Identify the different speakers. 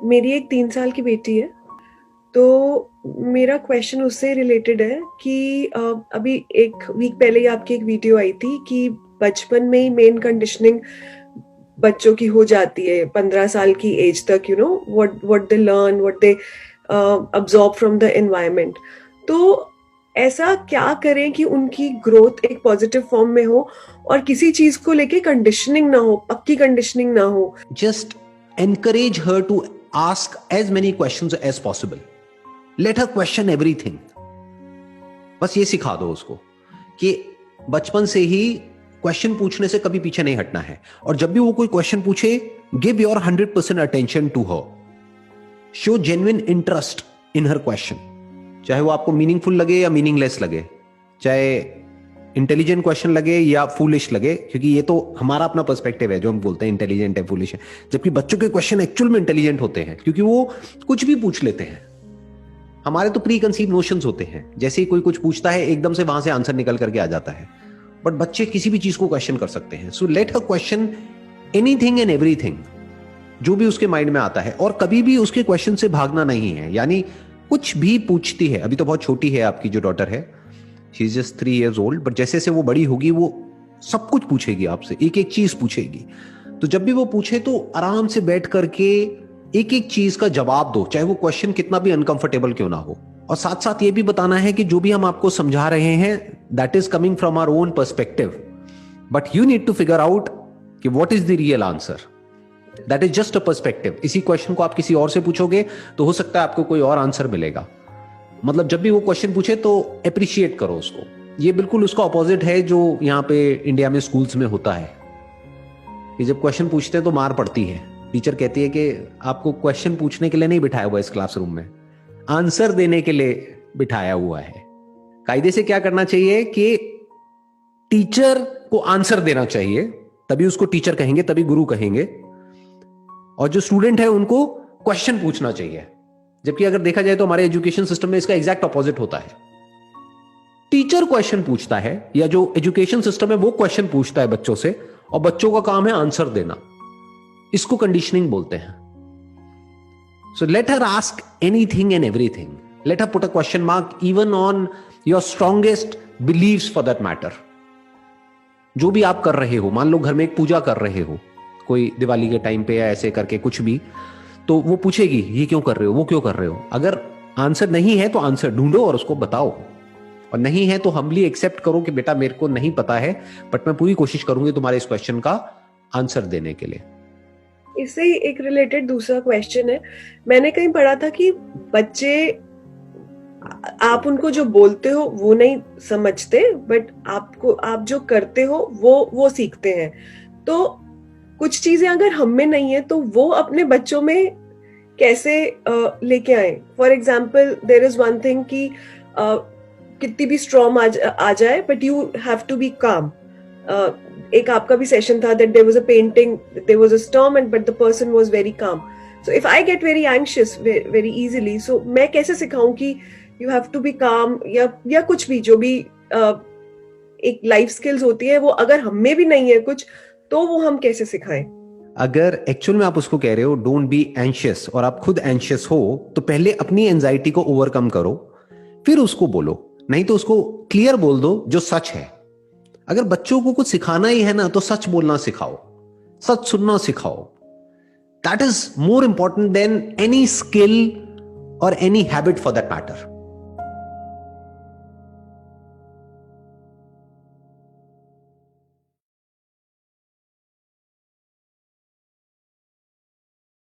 Speaker 1: मेरी एक 3 साल की बेटी है। तो मेरा क्वेश्चन उससे रिलेटेड है कि अभी एक वीक पहले ही आपकी एक वीडियो आई थी कि बचपन में ही मेन कंडीशनिंग बच्चों की हो जाती है 15 साल की एज तक, you know what they learn, what they absorb from the environment. तो ऐसा क्या करें कि उनकी ग्रोथ एक पॉजिटिव फॉर्म में हो और किसी चीज को लेके कंडीशनिंग ना हो, पक्की कंडीशनिंग ना हो।
Speaker 2: Just encourage her to ask as many questions as possible. Let her question everything. बस ये सिखा दो उसको कि बचपन से ही क्वेश्चन पूछने से कभी पीछे नहीं हटना है, और जब भी वो कोई क्वेश्चन पूछे, give your 100% attention to her. Show genuine interest in her question, चाहे वो आपको मीनिंगफुल लगे या मीनिंगलेस लगे, चाहे इंटेलिजेंट क्वेश्चन लगे या फूलिश लगे, क्योंकि ये तो हमारा अपना पर्सपेक्टिव है जो हम बोलते हैं इंटेलिजेंट है, फूलिश है, जबकि बच्चों के क्वेश्चन एक्चुअल में इंटेलिजेंट होते हैं क्योंकि वो कुछ भी पूछ लेते हैं. हमारे तो प्री कंसीव नोशंस होते हैं, जैसे ही कोई कुछ पूछता है एकदम से वहां से आंसर निकल करके आ जाता है, बट बच्चे किसी भी चीज को क्वेश्चन कर सकते हैं. So let her question anything and everything, जो भी उसके माइंड में आता है, और कभी भी उसके क्वेश्चन से भागना नहीं है. यानी कुछ भी पूछती है, अभी तो बहुत छोटी है आपकी जो डॉटर है, she is just 3 years old, but जैसे जैसे वो बड़ी होगी वो सब कुछ पूछेगी आपसे, एक एक चीज पूछेगी. तो जब भी वो पूछे तो आराम से बैठ करके एक एक चीज का जवाब दो, चाहे वो क्वेश्चन कितना भी अनकंफर्टेबल क्यों ना हो. और साथ साथ ये भी बताना है कि जो भी हम आपको समझा रहे हैं that is coming from our own perspective, but you need to figure out कि what is the real answer. That is just a perspective. इसी क्वेश्चन को आप किसी और से पूछोगे तो हो सकता है आपको कोई और आंसर मिलेगा. मतलब जब भी वो क्वेश्चन पूछे तो अप्रिशिएट करो उसको. ये बिल्कुल उसका ऑपोजिट है जो यहाँ पे इंडिया में स्कूल्स में होता है कि जब क्वेश्चन पूछते हैं तो मार पड़ती है. टीचर कहती है कि आपको क्वेश्चन पूछने के लिए नहीं बिठाया हुआ इस क्लासरूम में, आंसर देने के लिए बिठाया हुआ है. कायदे से क्या करना चाहिए कि टीचर को आंसर देना चाहिए, तभी उसको टीचर कहेंगे, तभी गुरु कहेंगे, और जो स्टूडेंट है उनको क्वेश्चन पूछना चाहिए. जबकि अगर देखा जाए तो हमारे एजुकेशन सिस्टम में इसका एग्जैक्ट ऑपोजिट होता है. टीचर क्वेश्चन पूछता है, या जो एजुकेशन सिस्टम है वो क्वेश्चन पूछता है बच्चों से, और बच्चों का काम है आंसर देना. इसको कंडीशनिंग बोलते हैं. So let her ask anything and everything. Let her put a question mark even on your strongest beliefs for that matter. जो भी आप कर रहे हो, मान लो घर में एक पूजा कर रहे हो, कोई दिवाली के टाइम पे या ऐसे करके कुछ भी, तो वो पूछेगी ये क्यों कर रहे हो, वो क्यों कर रहे हो. अगर आंसर नहीं है तो आंसर ढूंढो और उसको बताओ, और नहीं है तो हम्बली एक्सेप्ट करो कि बेटा मेरे को नहीं पता है, बट मैं पूरी कोशिश करूंगी तुम्हारे इस क्वेश्चन का आंसर देने के लिए.
Speaker 1: इससे ही एक रिलेटेड दूसरा क्वेश्चन है. मैंने कहीं पढ़ा था कि बच्चे, आप उनको जो बोलते हो वो नहीं समझते, बट आप जो करते हो वो सीखते हैं. तो कुछ चीजें अगर हम में नहीं है तो वो अपने बच्चों में कैसे लेके आए. For example there is one thing कि कितनी भी स्ट्रॉम आ जाए, but you have to be calm. एक आपका भी सेशन था that there was a painting, there was a storm and but the person was very calm. So if I get very anxious very easily, so मैं कैसे सिखाऊं कि you have to be काम, या कुछ भी जो भी एक लाइफ स्किल्स होती है वो अगर हम में भी नहीं है कुछ, तो वो हम कैसे सिखाएं.
Speaker 2: अगर एक्चुअल में आप उसको कह रहे हो डोंट बी एंशियस, और आप खुद एंशियस हो, तो पहले अपनी एंजाइटी को ओवरकम करो, फिर उसको बोलो. नहीं तो उसको क्लियर बोल दो जो सच है. अगर बच्चों को कुछ सिखाना ही है ना, तो सच बोलना सिखाओ, सच सुनना सिखाओ. That is more important than any skill और any habit for that matter.